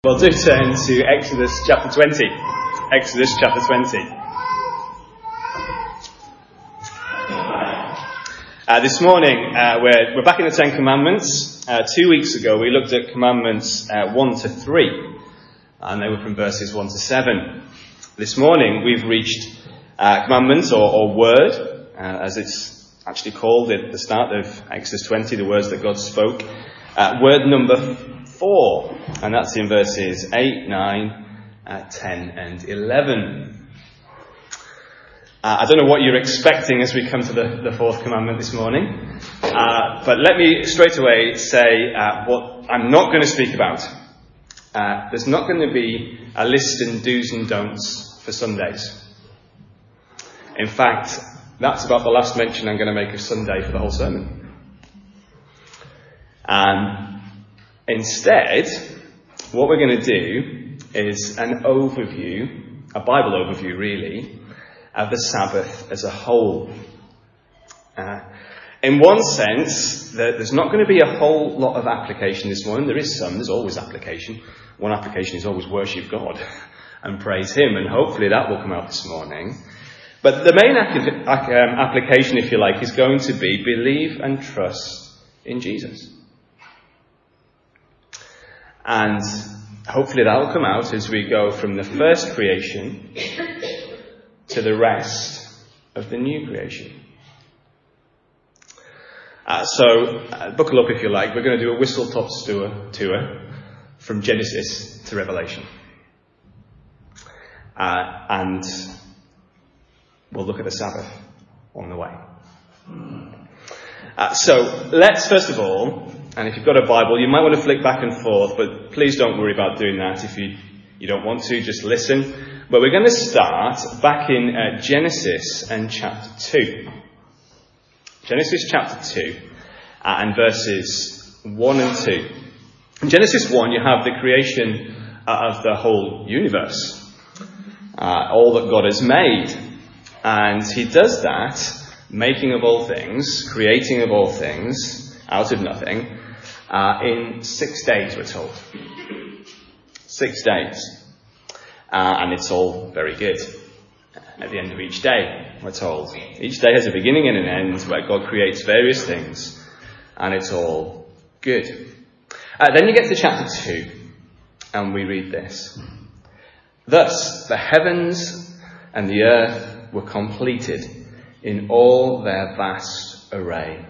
Well, do turn to Exodus chapter 20. Exodus chapter 20. This morning, we're back in the Ten Commandments. 2 weeks ago, we looked at Commandments 1 to 3, and they were from verses 1 to 7. This morning, we've reached Commandments, or Word, as it's actually called at the start of Exodus 20, the words that God spoke. Word number 4, and that's in verses 8, 9, 10 and 11. I don't know what you're expecting as we come to the fourth commandment this morning, but let me straight away say what I'm not going to speak about. There's not going to be a list and do's and don'ts for Sundays. In fact, that's about the last mention I'm going to make of Sunday for the whole sermon. Instead, what we're going to do is an overview, a Bible overview really, of the Sabbath as a whole. In one sense, there's not going to be a whole lot of application this morning. There is some, there's always application. One application is always worship God and praise Him, and hopefully that will come out this morning. But the main application, if you like, is going to be believe and trust in Jesus. And hopefully that will come out as we go from the first creation to the rest of the new creation. So buckle up if you like. We're going to do a whistle-top tour from Genesis to Revelation. And we'll look at the Sabbath on the way. So let's first of all, and if you've got a Bible, you might want to flick back and forth, but please don't worry about doing that if you don't want to, just listen. But we're going to start back in Genesis and chapter 2. Genesis chapter 2 and verses 1 and 2. In Genesis 1, you have the creation of the whole universe, all that God has made. And He does that, making of all things, creating of all things, out of nothing, in 6 days, we're told. 6 days. And it's all very good. At the end of each day, we're told. Each day has a beginning and an end where God creates various things, and it's all good. Then you get to chapter 2, and we read this. Thus, the heavens and the earth were completed in all their vast array.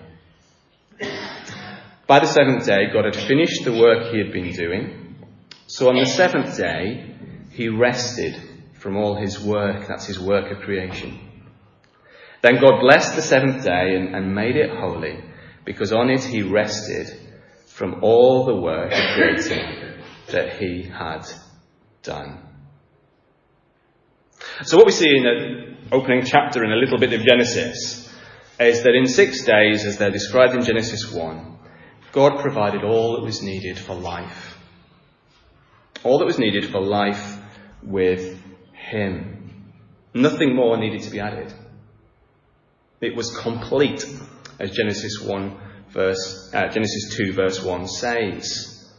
By the seventh day, God had finished the work He had been doing. So on the seventh day, He rested from all His work. That's His work of creation. Then God blessed the seventh day and made it holy, because on it He rested from all the work of creating that He had done. So what we see in the opening chapter and a little bit of Genesis is that in 6 days, as they're described in Genesis 1, God provided all that was needed for life. All that was needed for life with Him. Nothing more needed to be added. It was complete, as Genesis 2 verse 1 says.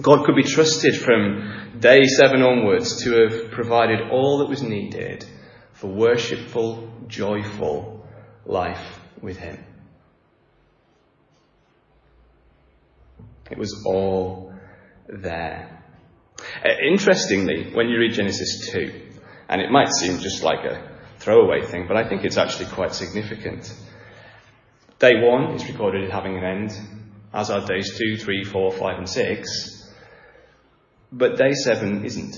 God could be trusted from day 7 onwards to have provided all that was needed for worshipful, joyful life with Him. It was all there. Interestingly, when you read Genesis 2, and it might seem just like a throwaway thing, but I think it's actually quite significant. Day 1 is recorded as having an end, as are days 2, 3, 4, 5 and 6. But day 7 isn't.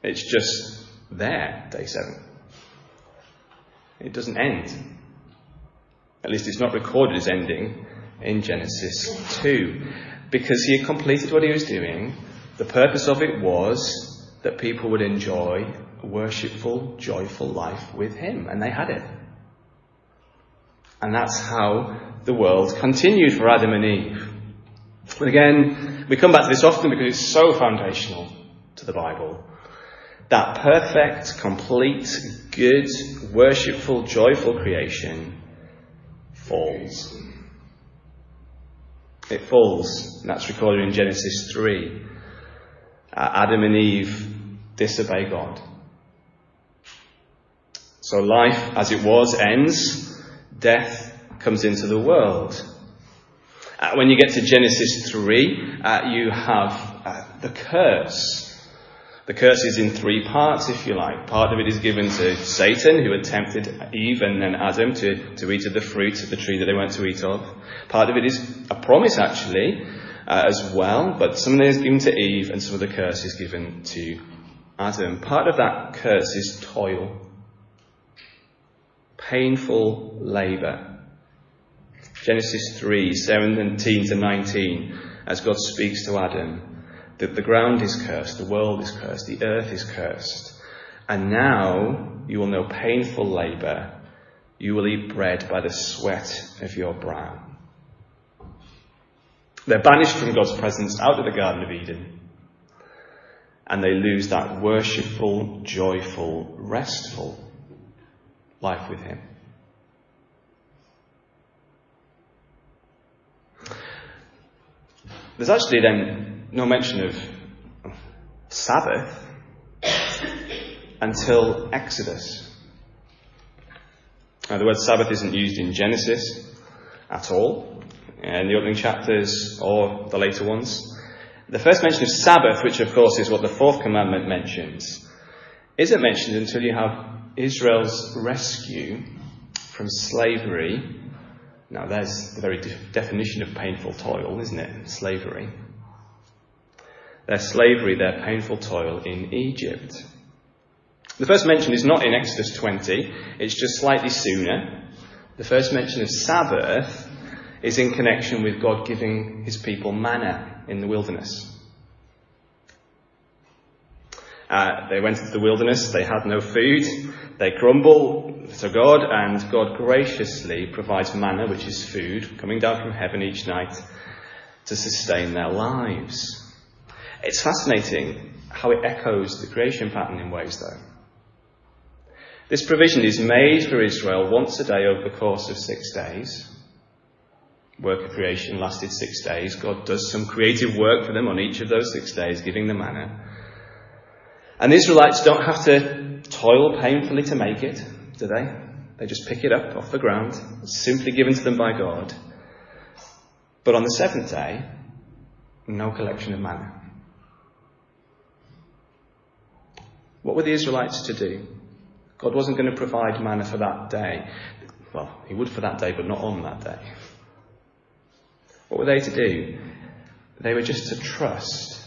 It's just there, day 7. It doesn't end. At least it's not recorded as ending in Genesis 2. Because He had completed what He was doing. The purpose of it was that people would enjoy a worshipful, joyful life with Him. And they had it. And that's how the world continued for Adam and Eve. But again, we come back to this often because it's so foundational to the Bible. That perfect, complete, good, worshipful, joyful creation falls. it falls. And that's recorded in Genesis 3. Adam and Eve disobey God. So life as it was ends. Death comes into the world. When you get to Genesis 3, you have the curse. The curse is in three parts, if you like. Part of it is given to Satan, who had tempted Eve and then Adam to eat of the fruit of the tree that they weren't to eat of. Part of it is a promise, actually, as well. But some of it is given to Eve and some of the curse is given to Adam. Part of that curse is toil. Painful labour. Genesis 3, 17 to 19, as God speaks to Adam, that the ground is cursed, the world is cursed, the earth is cursed. And now you will know painful labour. You will eat bread by the sweat of your brow. They're banished from God's presence out of the Garden of Eden. And they lose that worshipful, joyful, restful life with him. There's actually then no mention of Sabbath until Exodus. Now, the word Sabbath isn't used in Genesis at all, in the opening chapters or the later ones. The first mention of Sabbath, which of course is what the fourth commandment mentions, isn't mentioned until you have Israel's rescue from slavery. Now, there's the very definition of painful toil, isn't it? Slavery. Their slavery, their painful toil in Egypt. The first mention is not in Exodus 20, it's just slightly sooner. The first mention of Sabbath is in connection with God giving his people manna in the wilderness. They went into the wilderness, they had no food, they grumble to God, and God graciously provides manna, which is food, coming down from heaven each night to sustain their lives. It's fascinating how it echoes the creation pattern in ways, though. This provision is made for Israel once a day over the course of 6 days. Work of creation lasted 6 days. God does some creative work for them on each of those 6 days, giving them manna. And the Israelites don't have to toil painfully to make it, do they? They just pick it up off the ground. It's simply given to them by God. But on the seventh day, no collection of manna. What were the Israelites to do? God wasn't going to provide manna for that day. Well, he would for that day, but not on that day. What were they to do? They were just to trust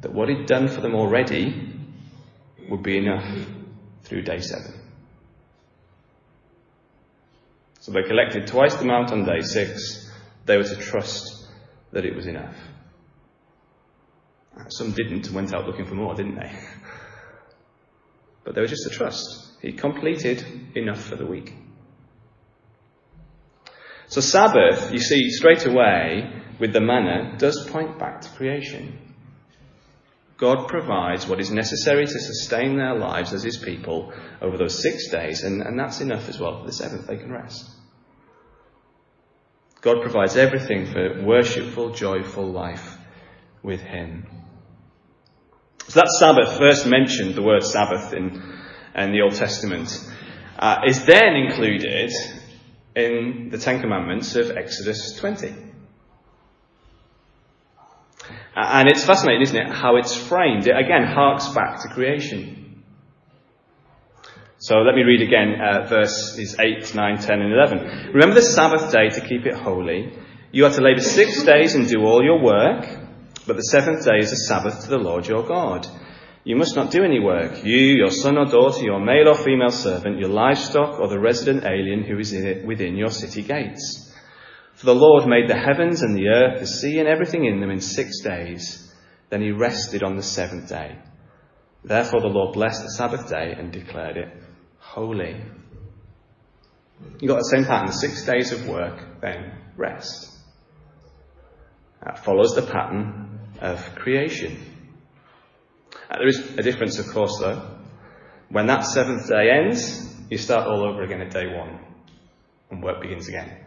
that what he'd done for them already would be enough through day 7. So they collected twice the amount on day 6. They were to trust that it was enough. Some didn't and went out looking for more, didn't they? But they were just to trust. He completed enough for the week. So Sabbath, you see, straight away with the manna, does point back to creation. God provides what is necessary to sustain their lives as his people over those 6 days, and that's enough as well. For the 7th, they can rest. God provides everything for worshipful, joyful life with him. So that Sabbath, first mentioned, the word Sabbath in the Old Testament, is then included in the Ten Commandments of Exodus 20. And it's fascinating, isn't it, how it's framed. It again harks back to creation. So let me read again verses 8, 9, 10 and 11. Remember the Sabbath day to keep it holy. You are to labour 6 days and do all your work, but the 7th day is a Sabbath to the Lord your God. You must not do any work, you, your son or daughter, your male or female servant, your livestock, or the resident alien who is within your city gates. For the Lord made the heavens and the earth, the sea and everything in them in 6 days. Then he rested on the 7th day. Therefore the Lord blessed the Sabbath day and declared it holy. You've got the same pattern, 6 days of work, then rest. That follows the pattern of creation. There is a difference, of course, though. When that 7th day ends, you start all over again at day 1, and work begins again.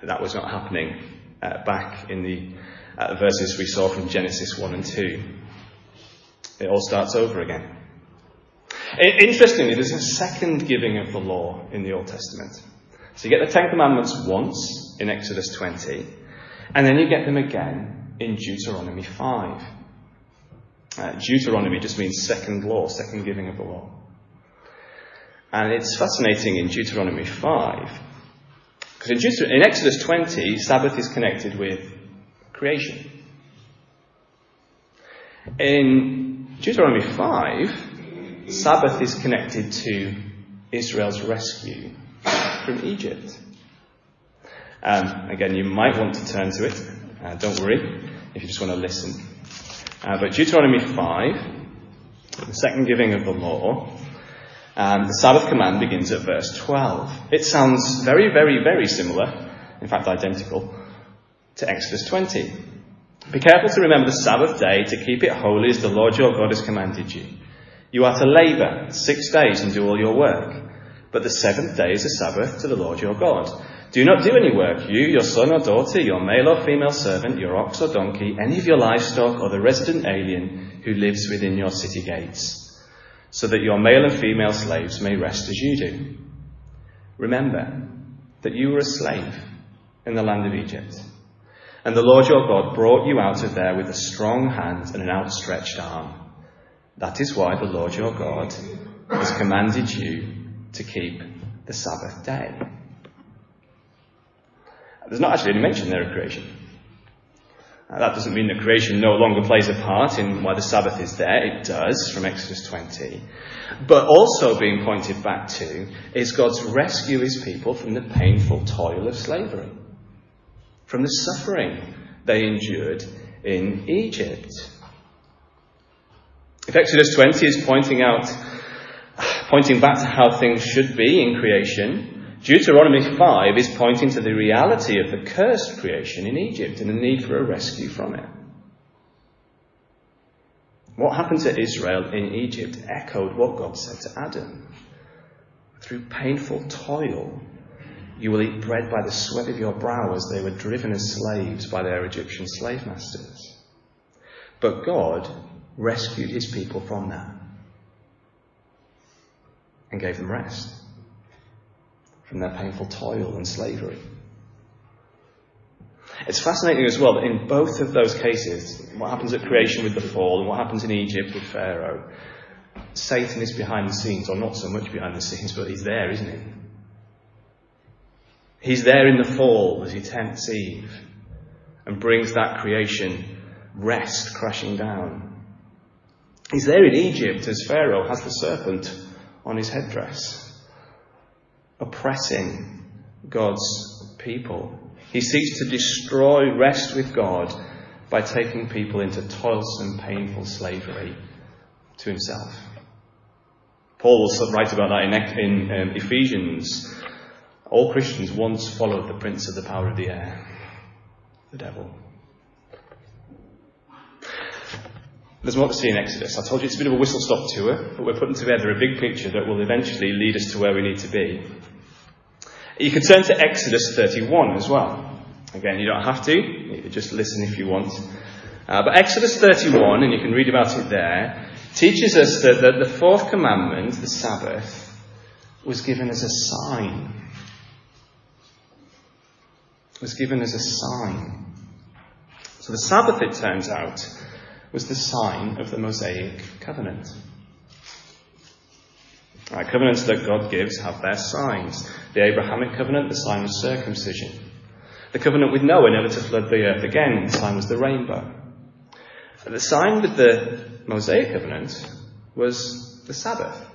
That was not happening back in the verses we saw from Genesis 1 and 2. It all starts over again. Interestingly, there's a second giving of the law in the Old Testament. So you get the Ten Commandments once in Exodus 20, and then you get them again in Deuteronomy 5. Deuteronomy just means second law, second giving of the law. And it's fascinating in Deuteronomy 5, because in Exodus 20, Sabbath is connected with creation. In Deuteronomy 5, Sabbath is connected to Israel's rescue from Egypt. Again, you might want to turn to it. Don't worry if you just want to listen. But Deuteronomy 5, the second giving of the law, the Sabbath command begins at verse 12. It sounds very, very, very similar, in fact identical, to Exodus 20. Be careful to remember the Sabbath day to keep it holy as the Lord your God has commanded you. You are to labour 6 days and do all your work, but the seventh day is a Sabbath to the Lord your God. Do not do any work, you, your son or daughter, your male or female servant, your ox or donkey, any of your livestock, or the resident alien who lives within your city gates, so that your male and female slaves may rest as you do. Remember that you were a slave in the land of Egypt, and the Lord your God brought you out of there with a strong hand and an outstretched arm. That is why the Lord your God has commanded you to keep the Sabbath day. There's not actually any mention there of creation. That doesn't mean that creation no longer plays a part in why the Sabbath is there. It does, from Exodus 20. But also being pointed back to is God's rescue his people from the painful toil of slavery, from the suffering they endured in Egypt. If Exodus 20 is pointing back to how things should be in creation, Deuteronomy 5 is pointing to the reality of the cursed creation in Egypt and the need for a rescue from it. What happened to Israel in Egypt echoed what God said to Adam. Through painful toil, you will eat bread by the sweat of your brow, as they were driven as slaves by their Egyptian slave masters. But God rescued his people from that and gave them rest from their painful toil and slavery. It's fascinating as well that in both of those cases, what happens at creation with the fall and what happens in Egypt with Pharaoh, Satan is behind the scenes, or not so much behind the scenes, but he's there, isn't he? He's there in the fall as he tempts Eve and brings that creation rest crashing down. He's there in Egypt as Pharaoh has the serpent on his headdress, oppressing God's people. He seeks to destroy rest with God by taking people into toilsome, painful slavery to himself. Paul will write about that in Ephesians. All Christians once followed the prince of the power of the air, the devil. There's more to see in Exodus. I told you it's a bit of a whistle-stop tour, but we're putting together a big picture that will eventually lead us to where we need to be. You can turn to Exodus 31 as well. Again, you don't have to. You can just listen if you want. But Exodus 31, and you can read about it there, teaches us that the fourth commandment, the Sabbath, was given as a sign. It was given as a sign. So the Sabbath, it turns out, was the sign of the Mosaic covenant. Covenants that God gives have their signs. The Abrahamic covenant, the sign was circumcision. The covenant with Noah, never to flood the earth again, the sign was the rainbow. The sign with the Mosaic covenant was the Sabbath.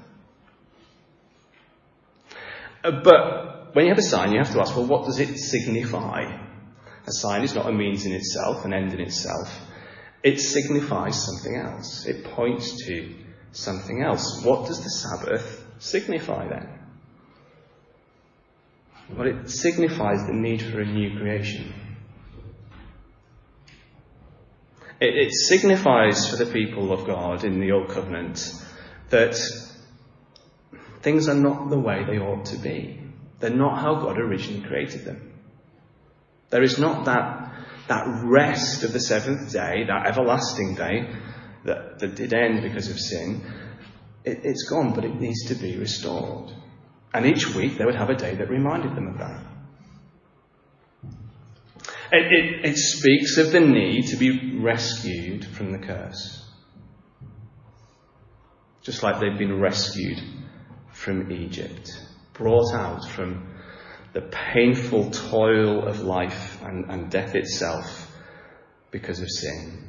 But when you have a sign, you have to ask, well, what does it signify? A sign is not a means in itself, an end in itself. It signifies something else. It points to something else. What does the Sabbath signify then? Well, it signifies the need for a new creation. It signifies for the people of God in the Old Covenant that things are not the way they ought to be. They're not how God originally created them. There is not that rest of the seventh day, that everlasting day that did end because of sin. It's gone, but it needs to be restored. And each week they would have a day that reminded them of that. It speaks of the need to be rescued from the curse. Just like they've been rescued from Egypt, brought out from the painful toil of life and death itself because of sin.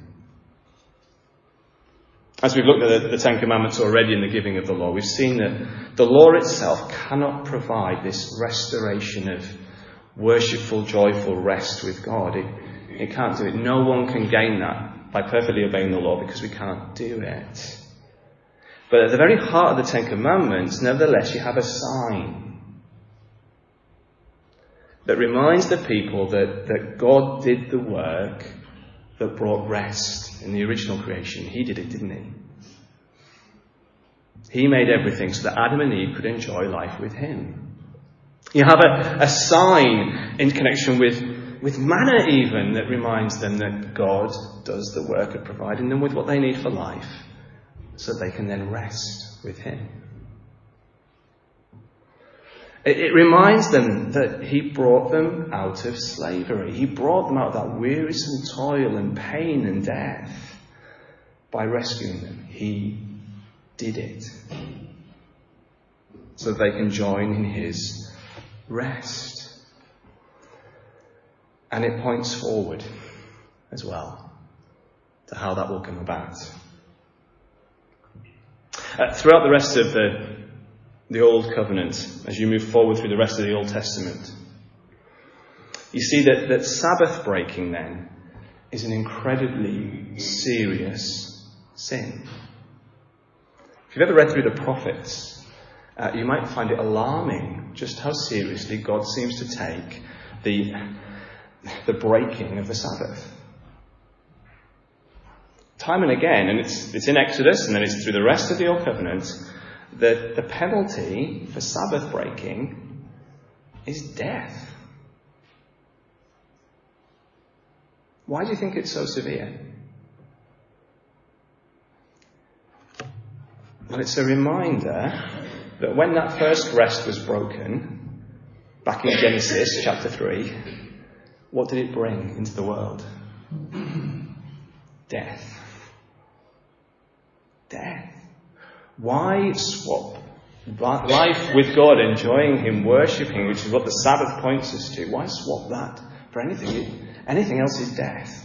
As we've looked at the Ten Commandments already in the giving of the law, we've seen that the law itself cannot provide this restoration of worshipful, joyful rest with God. It can't do it. No one can gain that by perfectly obeying the law because we can't do it. But at the very heart of the Ten Commandments, nevertheless, you have a sign that reminds the people that God did the work that brought rest in the original creation. He did it, didn't he? He made everything so that Adam and Eve could enjoy life with him. You have a sign in connection with manna even that reminds them that God does the work of providing them with what they need for life so they can then rest with him. It reminds them that he brought them out of slavery. He brought them out of that wearisome toil and pain and death by rescuing them. He did it so they can join in his rest. And it points forward as well to how that will come about. Throughout the rest of the Old Covenant, as you move forward through the rest of the Old Testament, you see that Sabbath breaking then is an incredibly serious sin. If you've ever read through the prophets, you might find it alarming just how seriously God seems to take the breaking of the Sabbath. Time and again, and it's in Exodus and then it's through the rest of the Old Covenant, the penalty for Sabbath breaking is death. Why do you think it's so severe? Well, it's a reminder that when that first rest was broken, back in Genesis chapter 3, what did it bring into the world? Death. Death. Why swap life with God, enjoying him, worshipping, which is what the Sabbath points us to? Why swap that for anything? Anything else is death.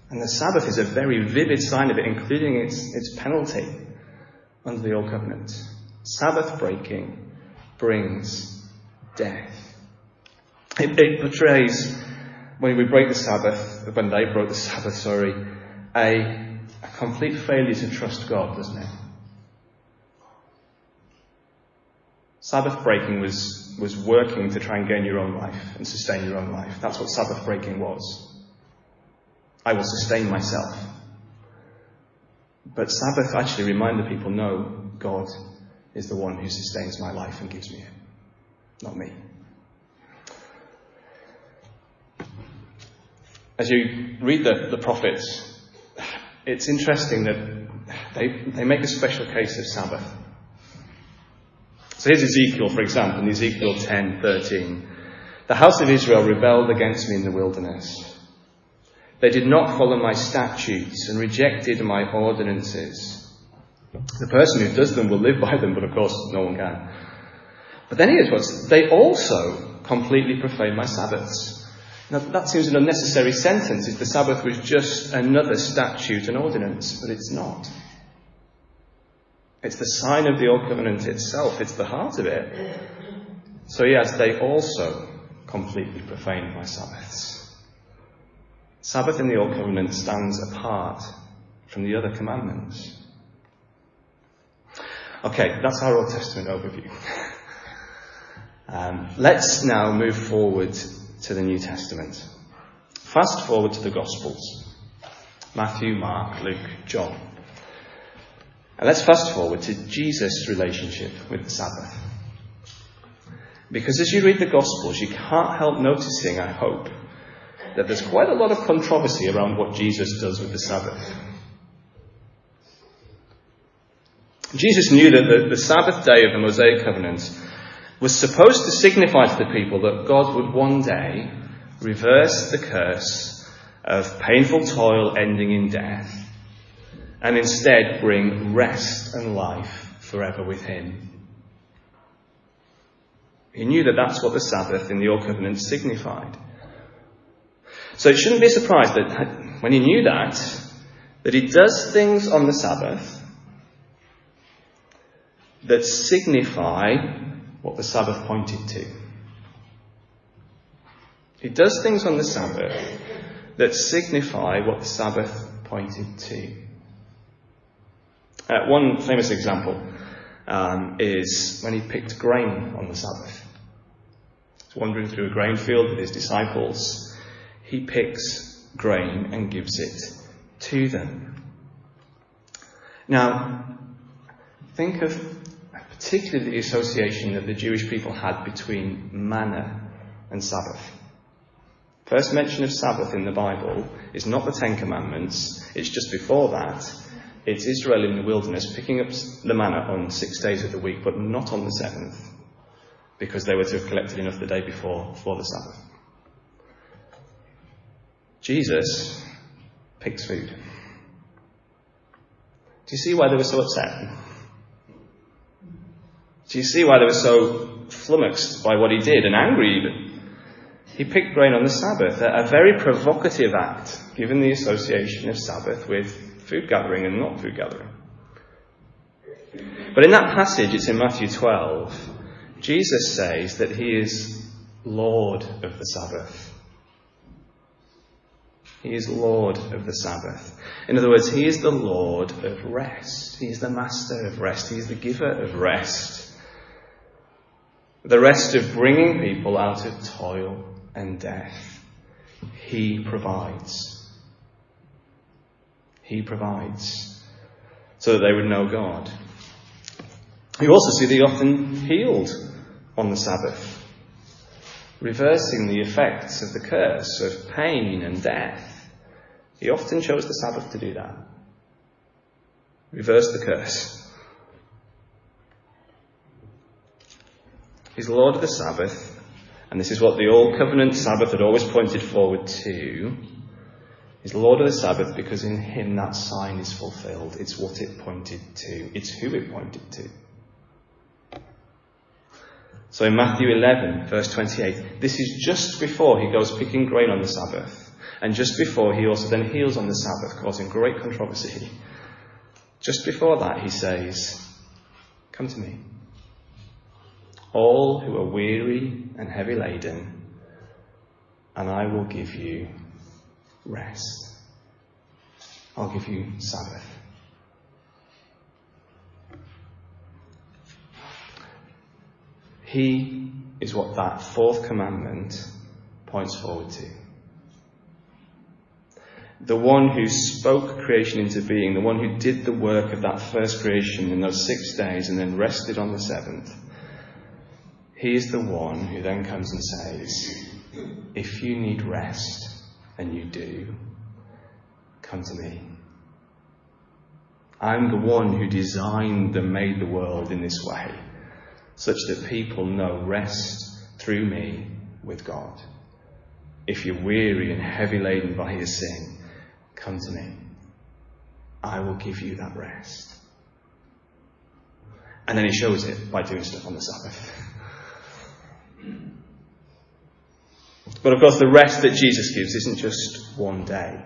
And the Sabbath is a very vivid sign of it, including its penalty under the Old Covenant. Sabbath breaking brings death. It portrays, when we break the Sabbath, when they broke the Sabbath, a complete failure to trust God, doesn't it? Sabbath breaking was working to try and gain your own life and sustain your own life. That's what Sabbath breaking was. I will sustain myself. But Sabbath actually reminded people, no, God is the one who sustains my life and gives me it, not me. As you read the prophets, it's interesting that they make a special case of Sabbath. So here's Ezekiel, for example, in Ezekiel 10:13. The house of Israel rebelled against me in the wilderness. They did not follow my statutes and rejected my ordinances. The person who does them will live by them, but of course no one can. But then here's what, they also completely profane my Sabbaths. Now that seems an unnecessary sentence if the Sabbath was just another statute and ordinance, but it's not. It's the sign of the Old Covenant itself. It's the heart of it. So yes, they also completely profane my Sabbaths. Sabbath in the Old Covenant stands apart from the other commandments. Okay, that's our Old Testament overview. Let's now move forward to the New Testament. Fast forward to the Gospels. Matthew, Mark, Luke, John. And let's fast forward to Jesus' relationship with the Sabbath. Because as you read the Gospels, you can't help noticing, I hope, that there's quite a lot of controversy around what Jesus does with the Sabbath. Jesus knew that the Sabbath day of the Mosaic covenant was supposed to signify to the people that God would one day reverse the curse of painful toil ending in death and instead bring rest and life forever with him. He knew that that's what the Sabbath in the Old Covenant signified. So it shouldn't be a surprise that when he knew that he does things on the Sabbath that signify what the Sabbath pointed to. He does things on the Sabbath that signify what the Sabbath pointed to. One famous example is when he picked grain on the Sabbath. He's wandering through a grain field with his disciples. He picks grain and gives it to them. Now, think of particularly the association that the Jewish people had between manna and Sabbath. First mention of Sabbath in the Bible is not the Ten Commandments, it's just before that. It's Israel in the wilderness picking up the manna on 6 days of the week, but not on the seventh, because they were to have collected enough the day before for the Sabbath. Jesus picks food. Do you see why they were so upset? Do you see why they were so flummoxed by what he did, and angry even? He picked grain on the Sabbath, a very provocative act, given the association of Sabbath with food gathering and not food gathering. But in that passage, it's in Matthew 12, Jesus says that he is Lord of the Sabbath. He is Lord of the Sabbath. In other words, he is the Lord of rest. He is the master of rest. He is the giver of rest. The rest of bringing people out of toil and death. He provides. He provides so that they would know God. You also see that he often healed on the Sabbath, reversing the effects of the curse of pain and death. He often chose the Sabbath to do that. Reverse the curse. He's Lord of the Sabbath, and this is what the Old Covenant Sabbath had always pointed forward to. He's Lord of the Sabbath because in him that sign is fulfilled. It's what it pointed to. It's who it pointed to. So in Matthew 11, verse 28, this is just before he goes picking grain on the Sabbath, and just before he also then heals on the Sabbath, causing great controversy. Just before that, he says, "Come to me, all who are weary and heavy laden, and I will give you rest." I'll give you Sabbath. He is what that fourth commandment points forward to. The one who spoke creation into being, the one who did the work of that first creation in those 6 days and then rested on the seventh. He is the one who then comes and says, if you need rest, and you do, come to me. I'm the one who designed and made the world in this way, such that people know rest through me with God. If you're weary and heavy laden by your sin, come to me. I will give you that rest. And then he shows it by doing stuff on the Sabbath. But of course, the rest that Jesus gives isn't just one day.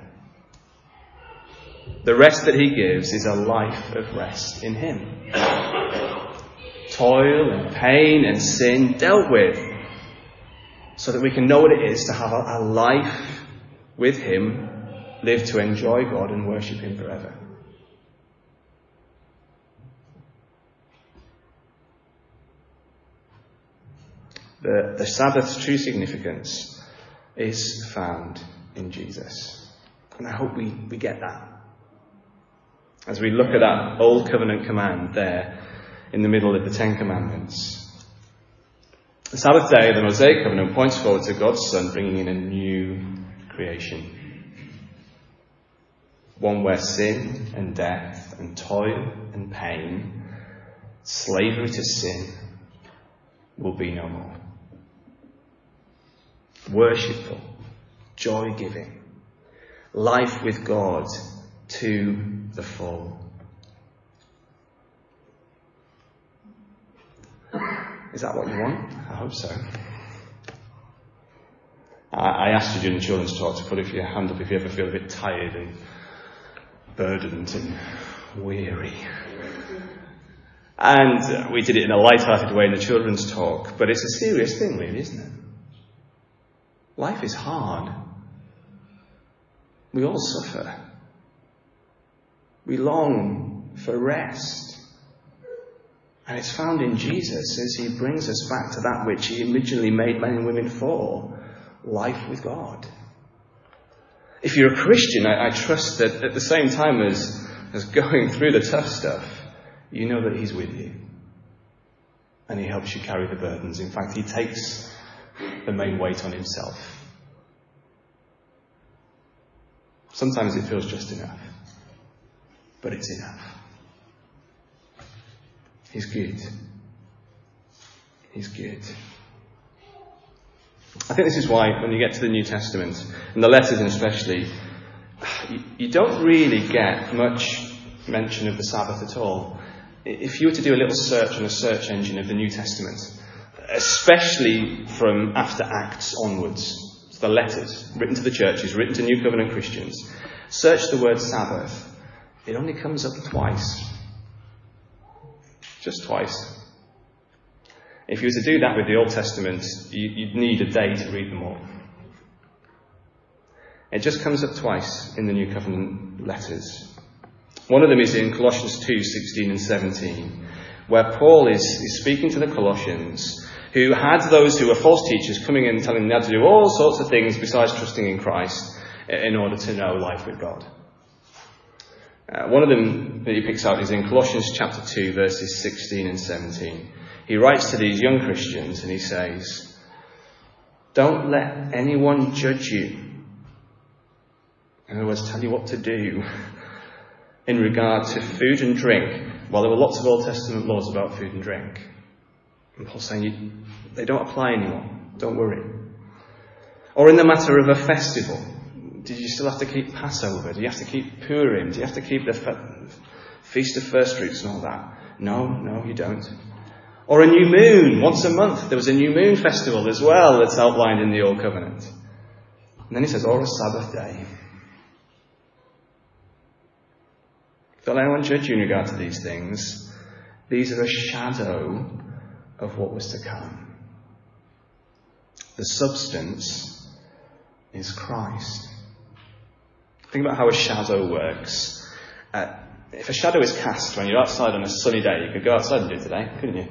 The rest that he gives is a life of rest in him. Toil and pain and sin dealt with, so that we can know what it is to have a life with him, live to enjoy God and worship him forever. The Sabbath's true significance is found in Jesus. And I hope we get that. As we look at that Old Covenant command there in the middle of the Ten Commandments. The Sabbath day of the Mosaic covenant points forward to God's Son bringing in a new creation. One where sin and death and toil and pain, slavery to sin, will be no more. Worshipful, joy-giving, life with God to the full. Is that what you want? I hope so. I asked you during the children's talk to put your hand up if you ever feel a bit tired and burdened and weary. And we did it in a light-hearted way in the children's talk, but it's a serious thing really, isn't it? Life is hard. We all suffer. We long for rest. And it's found in Jesus as he brings us back to that which he originally made men and women for, life with God. If you're a Christian, I trust that at the same time as going through the tough stuff, you know that he's with you. And he helps you carry the burdens. In fact, he takes the main weight on himself. Sometimes it feels just enough. But it's enough. He's good. He's good. I think this is why when you get to the New Testament, and the letters especially, you don't really get much mention of the Sabbath at all. If you were to do a little search on a search engine of the New Testament, especially from after Acts onwards, the letters written to the churches, written to New Covenant Christians, search the word Sabbath, it only comes up twice. Just twice. If you were to do that with the Old Testament, you'd need a day to read them all. It just comes up twice in the New Covenant letters. One of them is in Colossians 2:16 and 17, where Paul is speaking to the Colossians, who had those who were false teachers coming in and telling them they had to do all sorts of things besides trusting in Christ in order to know life with God. One of them that he picks out is in Colossians chapter 2, verses 16 and 17. He writes to these young Christians and he says, "Don't let anyone judge you." In other words, tell you what to do in regard to food and drink. Well, there were lots of Old Testament laws about food and drink. And Paul's saying they don't apply anymore. Don't worry. Or in the matter of a festival. Did you still have to keep Passover? Do you have to keep Purim? Do you have to keep the Feast of First Fruits and all that? No, you don't. Or a new moon, once a month. There was a new moon festival as well that's outlined in the Old Covenant. And then he says, or a Sabbath day. Don't let anyone judge you in regard to these things. These are a shadow of what was to come. The substance is Christ. Think about how a shadow works. If a shadow is cast when you're outside on a sunny day, you could go outside and do it today, couldn't you?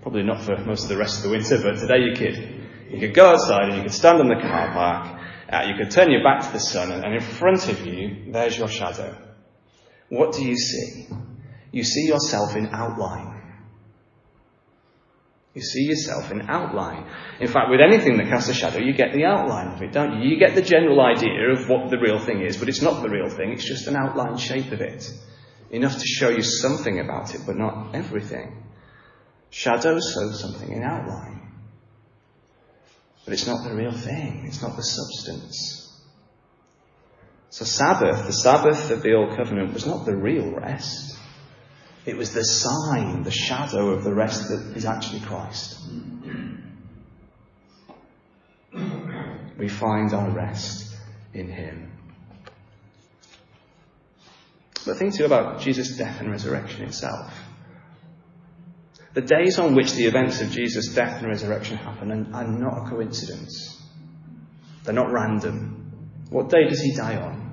Probably not for most of the rest of the winter, but today you could. You could go outside and you could stand on the car park. You could turn your back to the sun, and in front of you, there's your shadow. What do you see? You see yourself in outline. You see yourself in outline. In fact, with anything that casts a shadow, you get the outline of it, don't you? You get the general idea of what the real thing is, but it's not the real thing. It's just an outline shape of it. Enough to show you something about it, but not everything. Shadows show something in outline. But it's not the real thing. It's not the substance. So the Sabbath of the Old Covenant was not the real rest. It was the sign, the shadow of the rest that is actually Christ. We find our rest in him. But think too about Jesus' death and resurrection itself. The days on which the events of Jesus' death and resurrection happen are not a coincidence. They're not random. What day does he die on?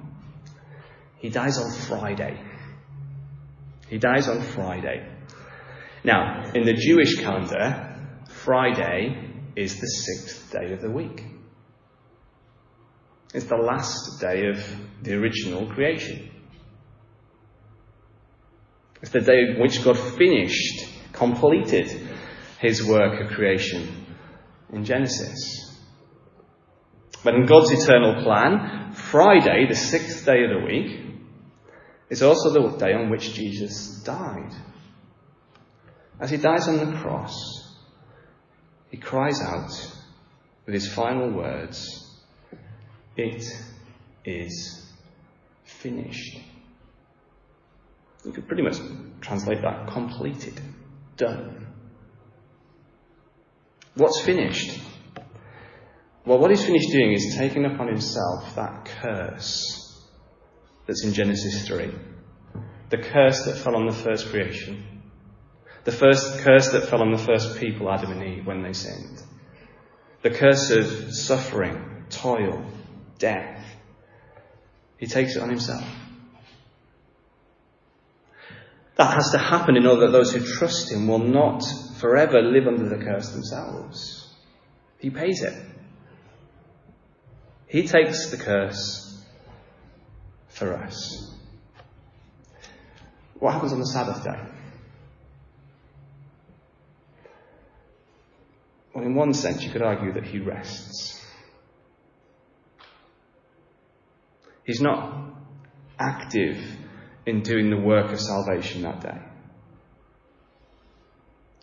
He dies on Friday. He dies on Friday. Now, in the Jewish calendar, Friday is the 6th day of the week. It's the last day of the original creation. It's the day in which God completed his work of creation. in Genesis. But in God's eternal plan, Friday, the 6th day of the week, is also the day on which Jesus died. As he dies on the cross, he cries out with his final words, "It is finished." You could pretty much translate that completed, done. What's finished? Well, what he's finished doing is taking upon himself that curse that's in Genesis 3. The curse that fell on the first creation. The first curse that fell on the first people, Adam and Eve, when they sinned. The curse of suffering, toil, death. He takes it on himself. That has to happen in order that those who trust him will not forever live under the curse themselves. He pays it. He takes the curse for us. What happens on the Sabbath day? Well, in one sense, you could argue that he rests. He's not active in doing the work of salvation that day.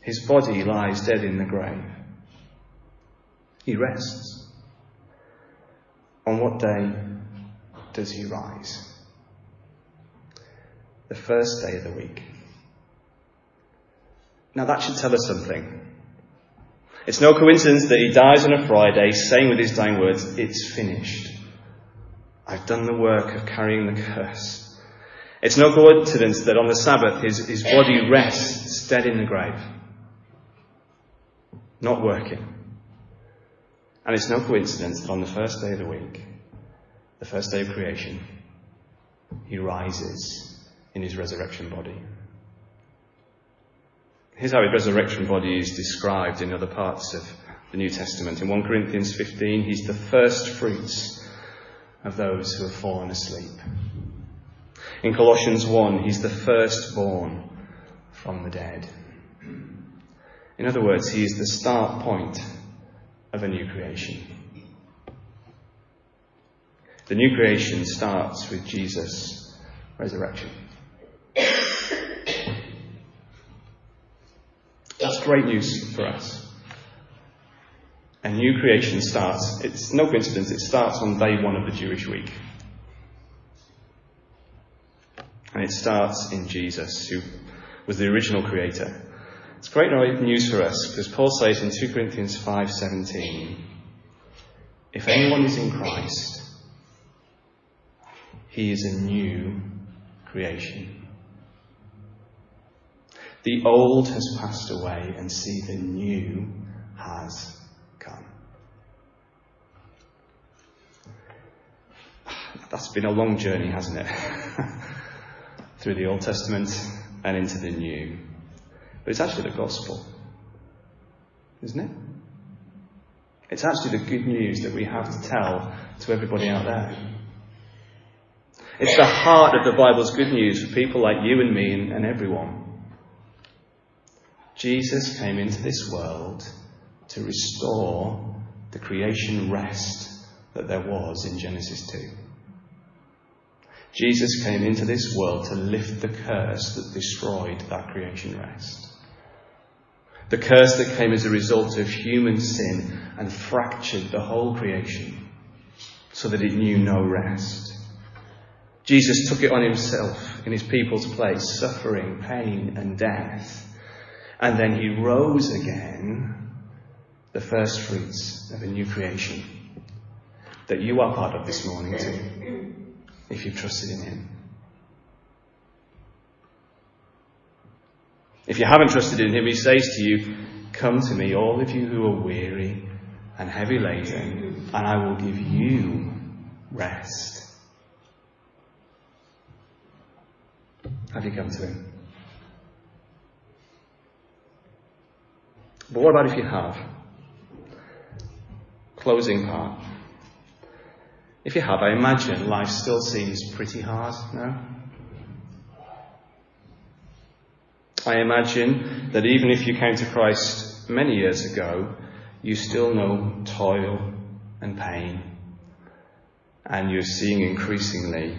His body lies dead in the grave. He rests. On what day does he rise? The first day of the week. Now that should tell us something. It's no coincidence that he dies on a Friday, saying with his dying words, "It's finished. I've done the work of carrying the curse." It's no coincidence that on the Sabbath his body rests dead in the grave, not working. And it's no coincidence that on the first day of the week, the first day of creation, he rises in his resurrection body. Here's how his resurrection body is described in other parts of the New Testament. In 1 Corinthians 15, he's the first fruits of those who have fallen asleep. In Colossians 1, he's the firstborn from the dead. In other words, he is the start point of a new creation. The new creation starts with Jesus' resurrection. That's great news for us. A new creation starts, it's no coincidence, it starts on day one of the Jewish week. And it starts in Jesus, who was the original creator. It's great news for us, because Paul says in 2 Corinthians 5:17, if anyone is in Christ, he is a new creation. The old has passed away, and see, the new has come. That's been a long journey, hasn't it? Through the Old Testament and into the New. But it's actually the gospel, isn't it? It's actually the good news that we have to tell to everybody out there. It's the heart of the Bible's good news for people like you and me and everyone. Jesus came into this world to restore the creation rest that there was in Genesis 2. Jesus came into this world to lift the curse that destroyed that creation rest. The curse that came as a result of human sin and fractured the whole creation so that it knew no rest. Jesus took it on himself in his people's place, suffering, pain and death. And then he rose again, the first fruits of a new creation that you are part of this morning too, if you've trusted in him. If you haven't trusted in him, he says to you, come to me, all of you who are weary and heavy laden, and I will give you rest. Have you come to him? But what about if you have? Closing part. If you have, I imagine life still seems pretty hard, no? I imagine that even if you came to Christ many years ago, you still know toil and pain, and you're seeing increasingly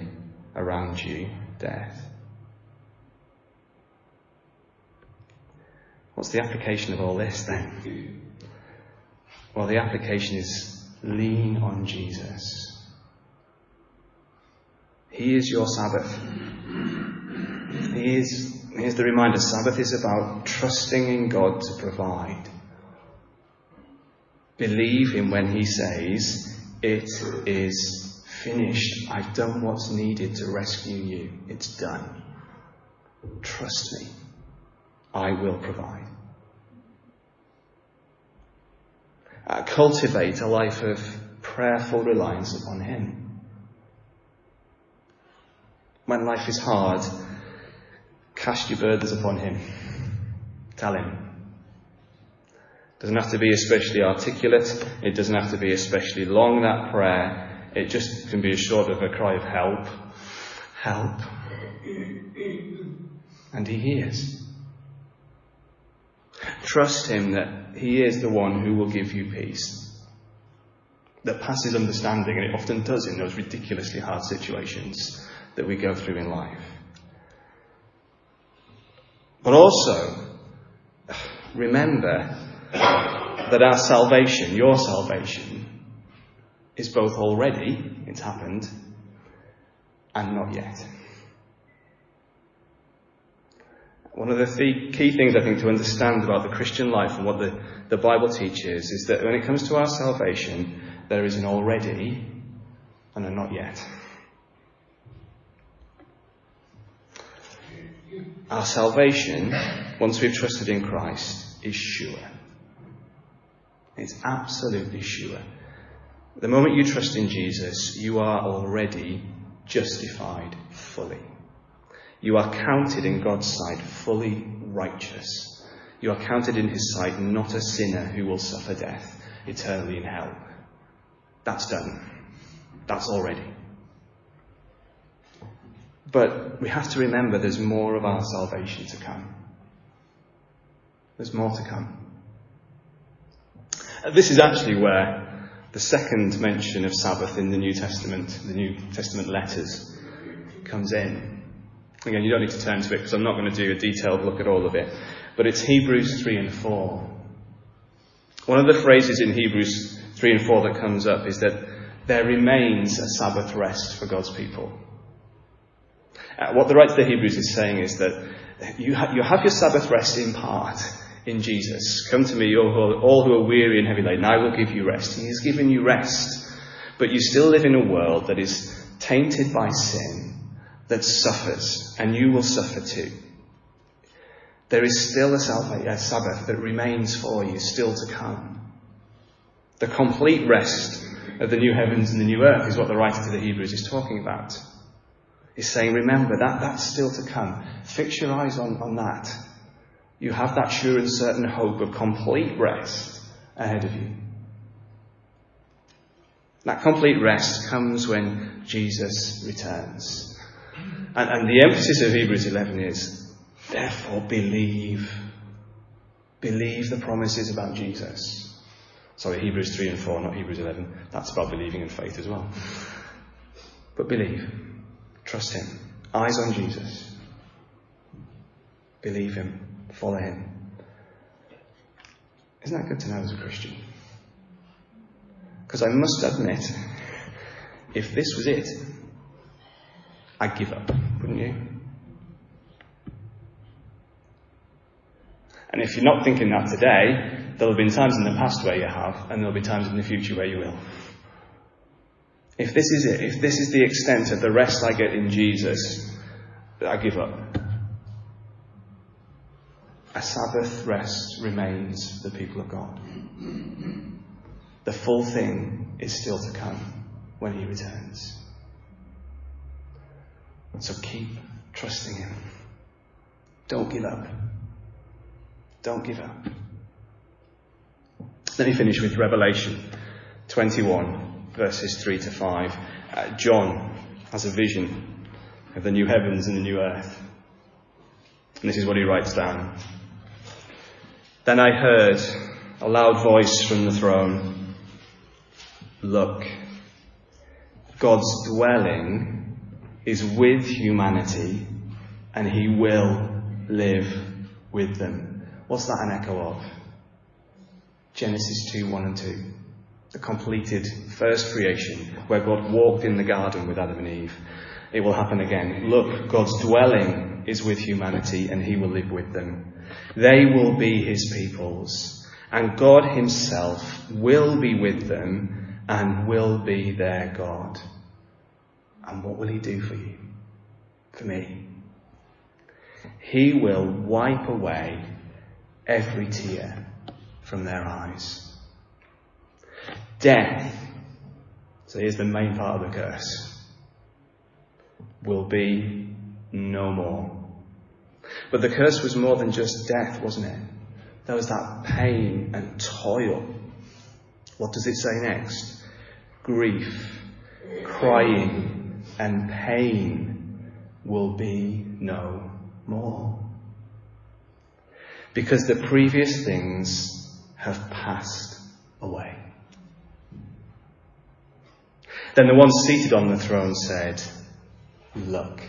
around you death. What's the application of all this then? Well, the application is lean on Jesus. He is your Sabbath. Here's the reminder. Sabbath is about trusting in God to provide. Believe him when he says, it is finished. I've done what's needed to rescue you. It's done. Trust me. I will provide. Cultivate a life of prayerful reliance upon him. When life is hard, cast your burdens upon him. Tell him. It doesn't have to be especially articulate. It doesn't have to be especially long, that prayer. It just can be as short of a cry of help. Help. And he hears. Trust him that he is the one who will give you peace that passes understanding, and it often does in those ridiculously hard situations that we go through in life. But also, remember that our salvation, your salvation, is both already, it's happened, and not yet. One of the key things, I think, to understand about the Christian life and what the Bible teaches is that when it comes to our salvation, there is an already and a not yet. Our salvation, once we've trusted in Christ, is sure. It's absolutely sure. The moment you trust in Jesus, you are already justified fully. You are counted in God's sight fully righteous. You are counted in his sight not a sinner who will suffer death eternally in hell. That's done. That's already. But we have to remember there's more of our salvation to come. There's more to come. This is actually where the second mention of Sabbath in the New Testament letters, comes in. Again, you don't need to turn to it because I'm not going to do a detailed look at all of it. But it's Hebrews 3 and 4. One of the phrases in Hebrews 3 and 4 that comes up is that there remains a Sabbath rest for God's people. What the writer of the Hebrews is saying is that you have your Sabbath rest in part in Jesus. Come to me, all who are weary and heavy laden, I will give you rest. He has given you rest. But you still live in a world that is tainted by sin, that suffers, and you will suffer too. There is still a Sabbath that remains for you, still to come. The complete rest of the new heavens and the new earth is what the writer to the Hebrews is talking about. He's saying, remember, that's still to come. Fix your eyes on that. You have that sure and certain hope of complete rest ahead of you. That complete rest comes when Jesus returns. And the emphasis of Hebrews 11 is, therefore believe. Believe the promises about Jesus. Sorry, Hebrews 3 and 4, not Hebrews 11. That's about believing in faith as well. But believe. Trust him. Eyes on Jesus. Believe him. Follow him. Isn't that good to know as a Christian? Because I must admit, if this was it, I'd give up, wouldn't you? And if you're not thinking that today, there'll have been times in the past where you have, and there'll be times in the future where you will. If this is it, if this is the extent of the rest I get in Jesus, I give up. A Sabbath rest remains for the people of God. The full thing is still to come when he returns. So keep trusting him. Don't give up. Don't give up. Let me finish with Revelation 21, verses 3 to 5. John has a vision of the new heavens and the new earth. And this is what he writes down. Then I heard A loud voice from the throne. Look, God's dwelling is with humanity, and he will live with them. What's that an echo of? Genesis 2, 1 and 2. The completed first creation, where God walked in the garden with Adam and Eve. It will happen again. Look, God's dwelling is with humanity, and he will live with them. They will be his peoples, and God himself will be with them and will be their God. And what will he do for you? For me? He will wipe away every tear from their eyes. Death, so here's the main part of the curse, will be no more. But the curse was more than just death, wasn't it? There was that pain and toil. What does it say next? Grief, crying, and pain will be no more. Because the previous things have passed away. Then the one seated on the throne said, Look,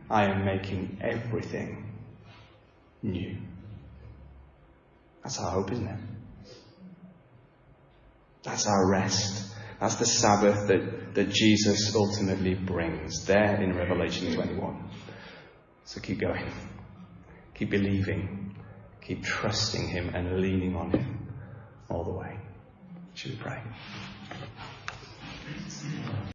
I am making everything new. That's our hope, isn't it? That's our rest. That's the Sabbath that Jesus ultimately brings there in Revelation 21. So keep going. Keep believing. Keep trusting him and leaning on him all the way. Should we pray?